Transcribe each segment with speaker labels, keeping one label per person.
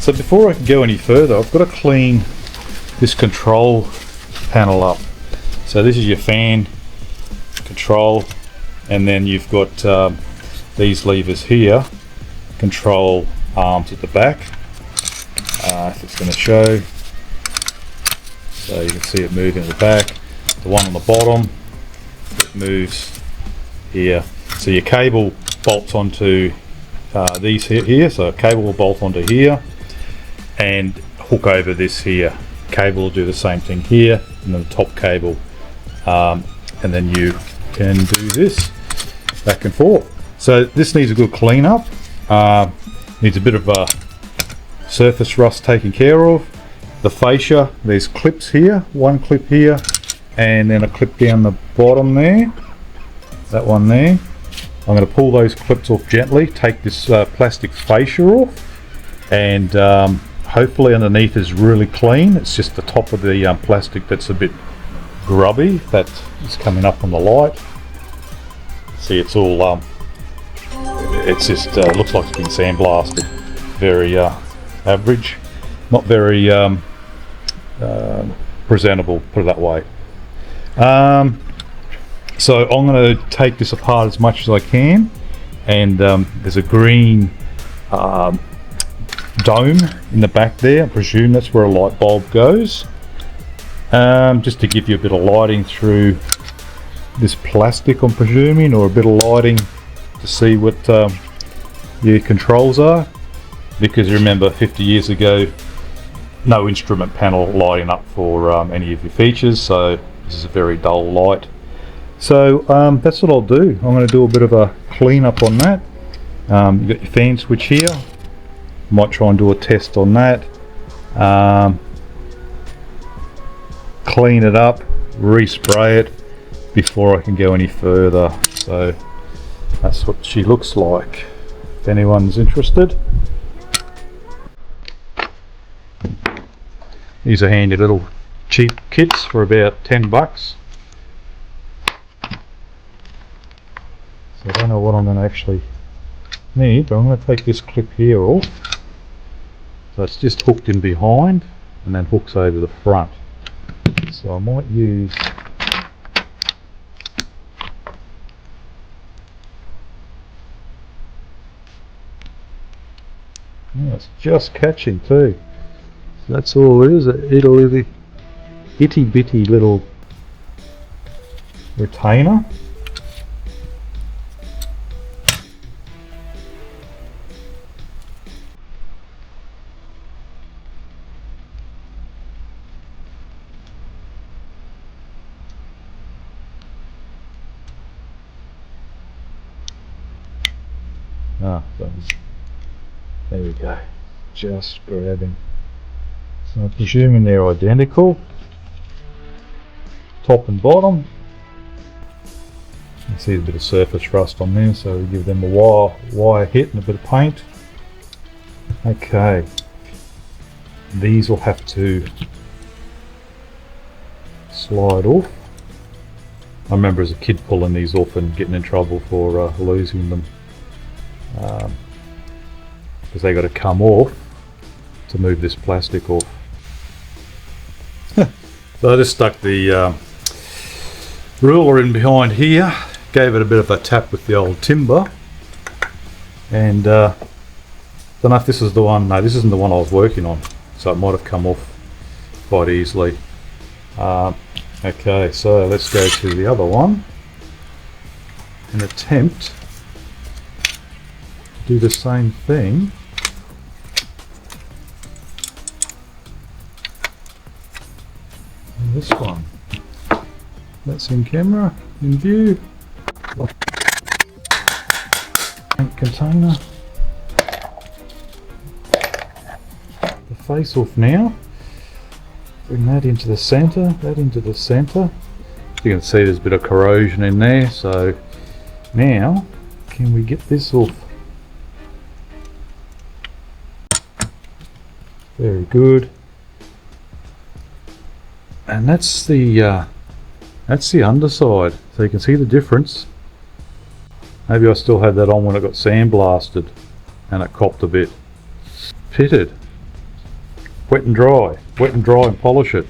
Speaker 1: So before I can go any further, I've got to clean this control panel up. So this is your fan control, and then you've got these levers here, control arms at the back. If it's going to show, so you can see it moving at the back. The one on the bottom, it moves here. So your cable bolts onto these here, so a cable will bolt onto here and hook over this here. Cable will do the same thing here, and then the top cable, and then you can do this back and forth. So this needs a good clean up, needs a bit of surface rust taken care of. The fascia, there's clips here, one clip here, and then a clip down the bottom there, that one there. I'm going to pull those clips off gently, take this plastic fascia off, and hopefully underneath is really clean. It's just the top of the plastic that's a bit grubby, that is coming up on the light. See, it's all it's just looks like it's been sandblasted. Very average, not very presentable, put it that way. So I'm going to take this apart as much as I can, and there's a green dome in the back there. I presume that's where a light bulb goes, just to give you a bit of lighting through this plastic, I'm presuming, or a bit of lighting to see what your controls are, because remember 50 years ago no instrument panel lighting up for any of your features, so this is a very dull light. So that's what I'll do. I'm going to do a bit of a clean up on that. You've got your fan switch here. Might try and do a test on that. Clean it up, respray it before I can go any further. So that's what she looks like, if anyone's interested. These are handy little cheap kits for about 10 bucks. So I don't know what I'm going to actually need, but I'm going to take this clip here off. So it's just hooked in behind and then hooks over the front. So I might use it's just catching too. So that's all it is, a itty bitty little retainer. There we go, just grabbing. So I'm presuming they're identical, top and bottom. You can see a bit of surface rust on there, so we give them a wire hit and a bit of paint. Okay, these will have to slide off. I remember as a kid pulling these off and getting in trouble for losing them, because they got to come off to move this plastic off. So I just stuck the ruler in behind here, gave it a bit of a tap with the old timber, and don't know if this is the one. No, this isn't the one I was working on, so it might have come off quite easily. Okay, so let's go to the other one and attempt to do the same thing. And this one, that's in camera, in view. Tank container. The face off now. Bring that into the centre, that into the centre. You can see there's a bit of corrosion in there, so now can we get this off? Very good. And that's the underside, so you can see the difference. Maybe I still had that on when it got sandblasted and it copped a bit pitted. wet and dry and polish it.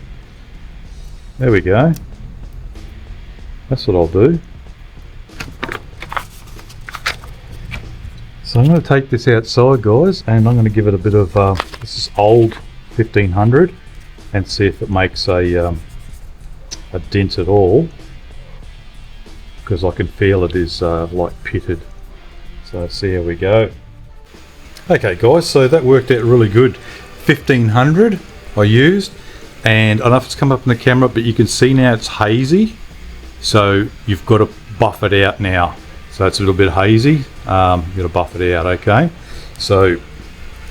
Speaker 1: There we go. That's what I'll do. So I'm going to take this outside, guys, and I'm going to give it a bit of this is old 1500, and see if it makes a dent at all, because I can feel it is like pitted. So see how we go. Okay guys, so that worked out really good. 1500 I used, and I don't know if it's come up in the camera, but you can see now it's hazy, so you've got to buff it out now. So it's a little bit hazy, you've got to buff it out. Okay, so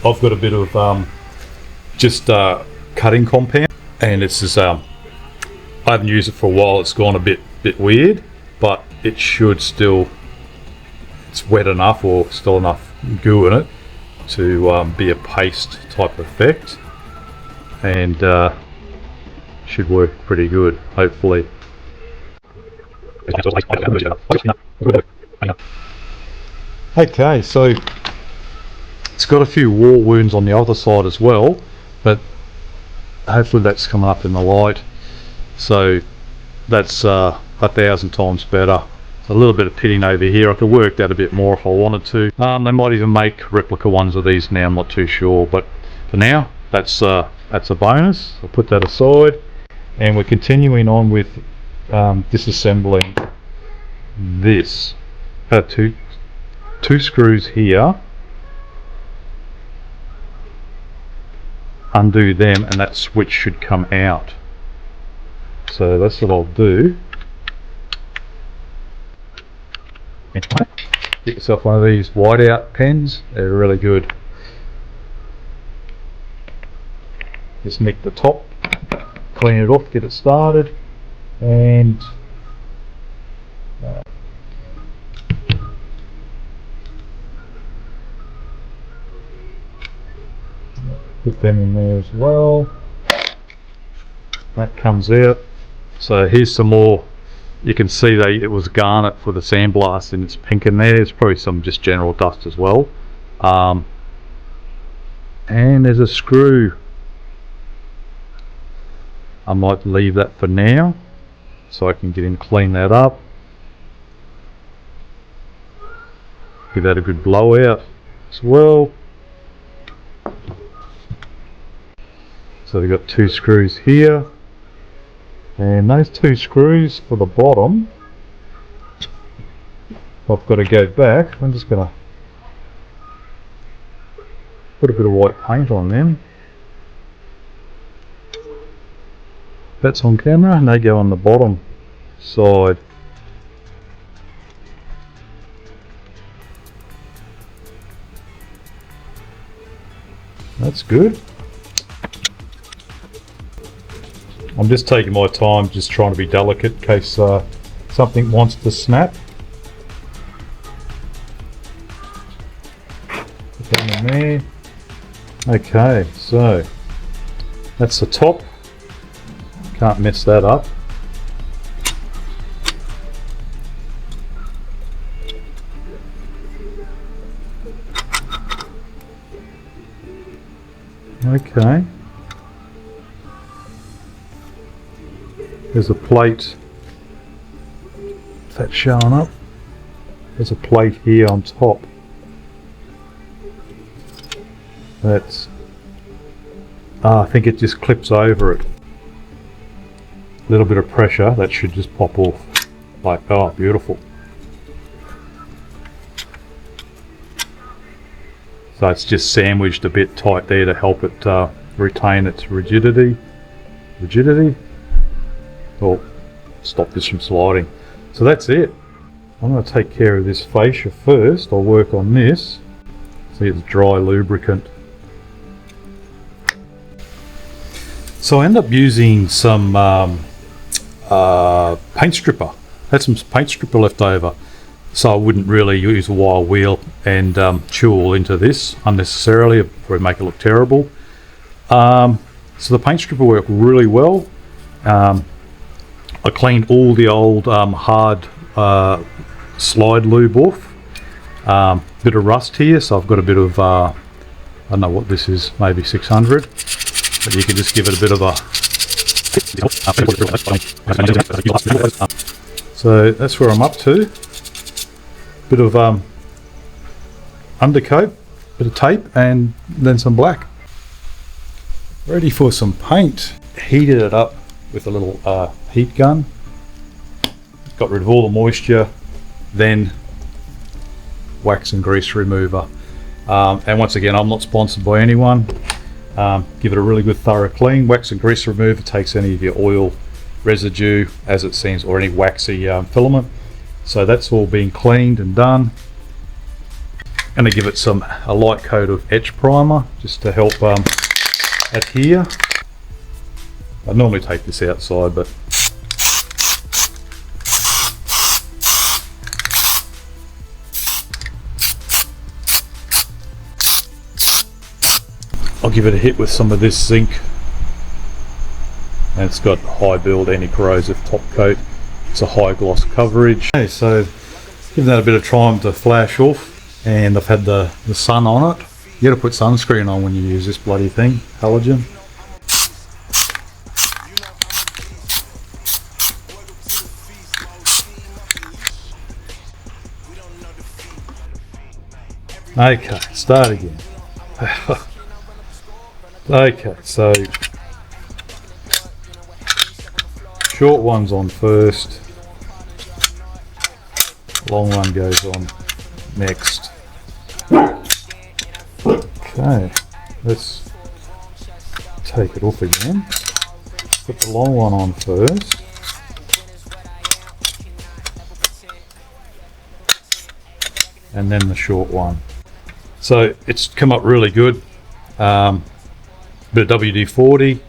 Speaker 1: I've got a bit of just cutting compound, and it's just I haven't used it for a while. It's gone a bit weird, but it should still, it's wet enough or still enough goo in it to be a paste type effect, and should work pretty good, hopefully. Okay, so it's got a few wall wounds on the other side as well, but hopefully that's coming up in the light. So that's 1,000 times better. A little bit of pitting over here. I could work that a bit more if I wanted to. They might even make replica ones of these now, I'm not too sure, but for now that's a bonus. I'll put that aside, and we're continuing on with disassembling this. Two screws here, undo them, and that switch should come out. So that's what I'll do. Get yourself one of these whiteout pens, they're really good. Just nick the top, clean it off, get it started, and put them in there as well. That comes out. So here's some more. You can see it was garnet for the sandblast, and it's pink in there. There's probably some just general dust as well. And there's a screw. I might leave that for now so I can get in, clean that up, give that a good blowout as well. So we've got two screws here, and those two screws for the bottom, I've got to go back. I'm just going to put a bit of white paint on them. That's on camera, and they go on the bottom side. That's good. I'm just taking my time, just trying to be delicate in case something wants to snap. Put that in there. Okay, so that's the top. Can't mess that up. Okay. There's a plate that's showing up. There's a plate here on top. That's I think it just clips over it. A little bit of pressure, that should just pop off. Like, oh, beautiful. So it's just sandwiched a bit tight there to help it retain its rigidity. Or stop this from sliding. So that's it. I'm going to take care of this fascia first. I'll work on this. See, it's dry lubricant. So I end up using some paint stripper. Had some paint stripper left over, so I wouldn't really use a wire wheel and chew all into this unnecessarily. It would make it look terrible. So the paint stripper worked really well. I cleaned all the old hard slide lube off. Bit of rust here, so I've got a bit of I don't know what this is, maybe 600. but you can just give it a bit of a. So that's where I'm up to. Bit of undercoat, bit of tape, and then some black. Ready for some paint. Heated it up with a little heat gun. Got rid of all the moisture, then wax and grease remover. And once again, I'm not sponsored by anyone. Give it a really good thorough clean. Wax and grease remover takes any of your oil residue, as it seems, or any waxy filament. So that's all been cleaned and done. Going to give it a light coat of etch primer just to help adhere. I normally take this outside, but I'll give it a hit with some of this zinc, and it's got high build anti-corrosive top coat. It's a high gloss coverage. Okay, so give that a bit of time to flash off, and I've had the sun on it. You got to put sunscreen on when you use this bloody thing, halogen. Okay, start again. Okay, so short one's on first, long one goes on next. Okay, let's take it off again. Put the long one on first. And then the short one. So it's come up really good. Bit of WD-40,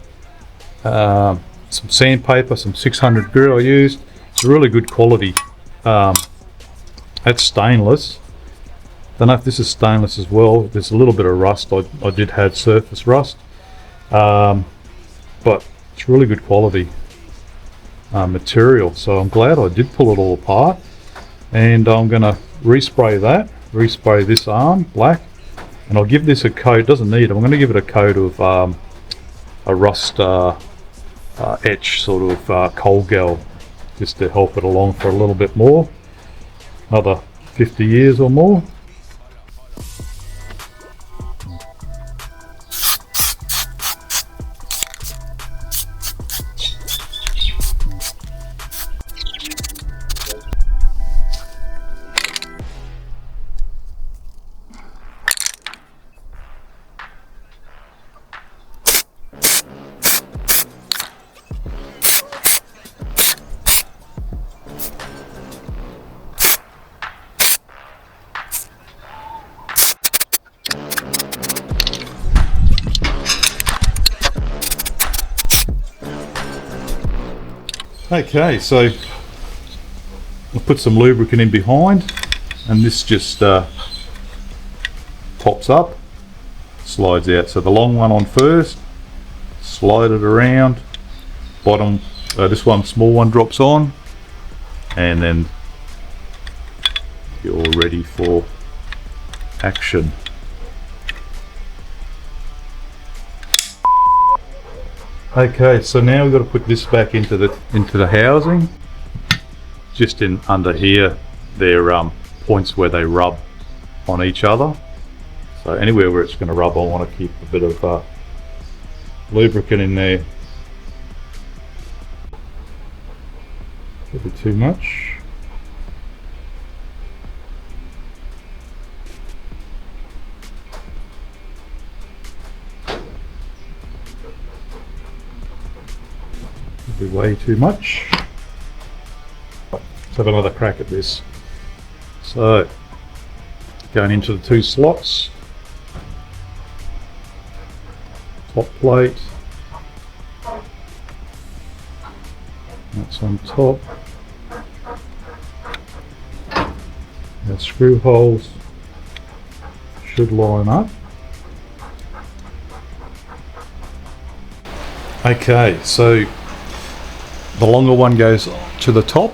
Speaker 1: some sandpaper, some 600 grit I used. It's really good quality. That's stainless. Don't know if this is stainless as well. There's a little bit of rust. I did have surface rust, but it's really good quality material. So I'm glad I did pull it all apart, and I'm going to respray this arm black. And I'll give this a coat. Doesn't need it. I'm going to give it a coat of a rust etch sort of cold gel, just to help it along for a little bit more, another 50 years or more. Okay, so I'll put some lubricant in behind, and this just pops up, slides out. So the long one on first, slide it around, bottom, this one, small one drops on, and then you're ready for action. Okay, so now we've got to put this back into the housing. Just in under here, there points where they rub on each other. So anywhere where it's going to rub, I want to keep a bit of lubricant in there. A bit too much. Way too much. Let's have another crack at this. So going into the two slots, top plate, that's on top, the screw holes should line up. Okay, so the longer one goes to the top,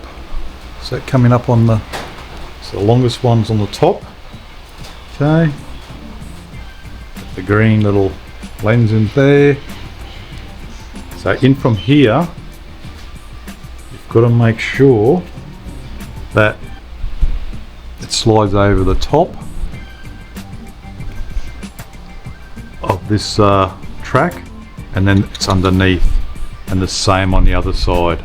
Speaker 1: so coming up on the, so the longest one's on the top. Okay, the green little lens in there, So in from here, you've got to make sure that it slides over the top of this track, and then it's underneath, and the same on the other side.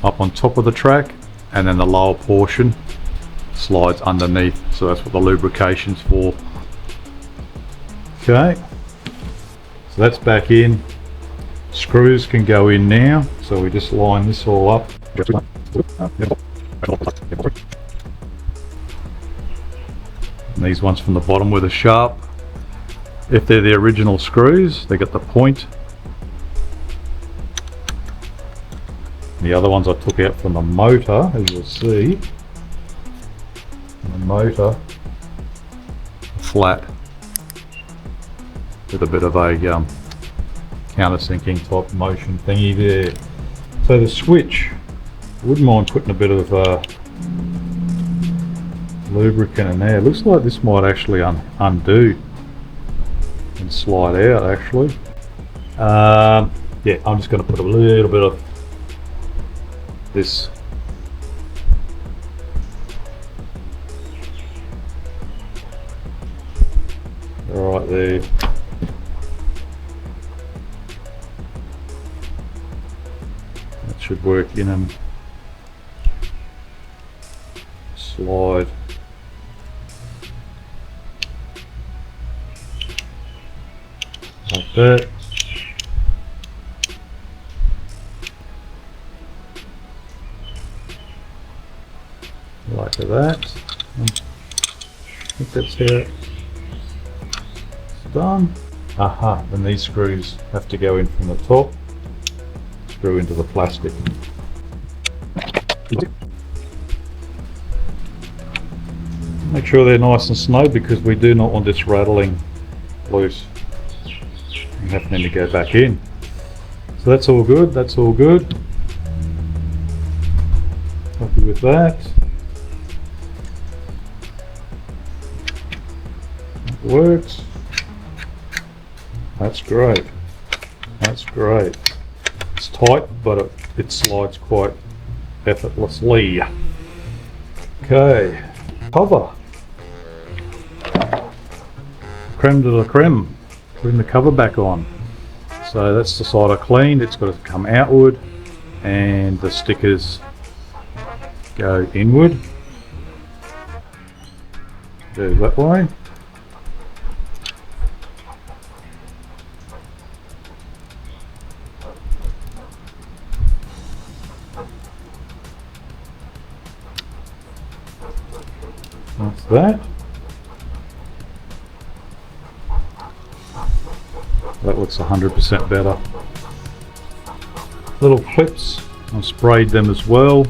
Speaker 1: Up on top of the track, and then the lower portion slides underneath, so that's what the lubrication's for. Okay, so that's back in. Screws can go in now, so we just line this all up. And these ones from the bottom with a sharp, if they're the original screws, they got the point. The other ones I took out from the motor, as you'll see. The motor, flat, with a bit of a countersinking type motion thingy there. So the switch, I wouldn't mind putting a bit of lubricant in there. Looks like this might actually undo and slide out actually. Yeah, I'm just going to put a little bit of this right there. That should work in and slide. Like that. Like that. I think that's how it's done. Aha, and these screws have to go in from the top, screw into the plastic. Make sure they're nice and snug because we do not want this rattling loose and happening to go back in. So that's all good, that's all good. Happy with that. That works. That's great. That's great. It's tight, but it slides quite effortlessly. Okay, cover. Creme de la creme. Putting the cover back on. So that's the side I cleaned. It's got to come outward, and the stickers go inward. Go that way. That's that. That looks 100% better. Little clips, I sprayed them as well.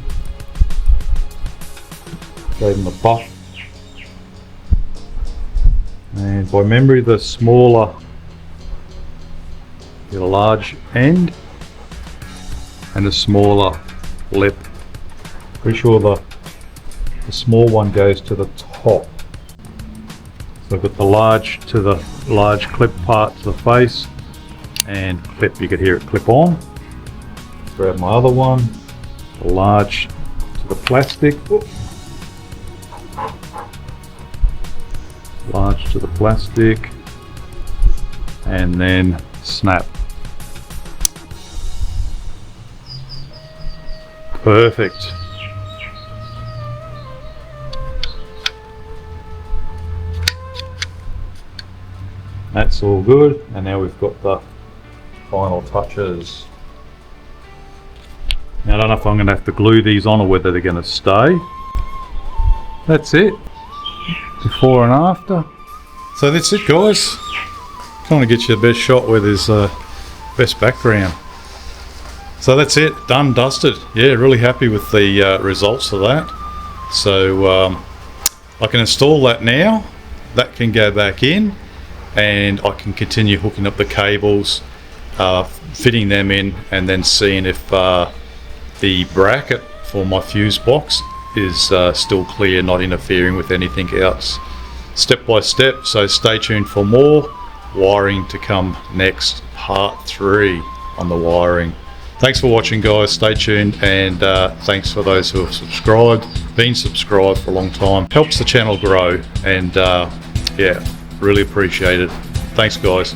Speaker 1: Gave them a buff. And by memory, the smaller, get a large end and a smaller lip. Pretty sure the small one goes to the top. So I've got the large to the large clip part to the face, and clip, you could hear it clip on. Grab my other one, the large to the plastic. Oops. Large to the plastic, and then snap. Perfect. That's all good, and now we've got the final touches. Now I don't know if I'm going to have to glue these on or whether they're going to stay. That's it. Before and after. So that's it, guys. Trying to get you the best shot where there's best background. So that's it, done, dusted. Yeah, really happy with the results of that. So I can install that now. That can go back in, and I can continue hooking up the cables, fitting them in, and then seeing if the bracket for my fuse box is still clear, not interfering with anything else. Step by step, so stay tuned for more wiring to come next. part 3 on the wiring. Thanks for watching, guys. Stay tuned, and thanks for those who have been subscribed for a long time. Helps the channel grow, and yeah, really appreciate it. Thanks, guys.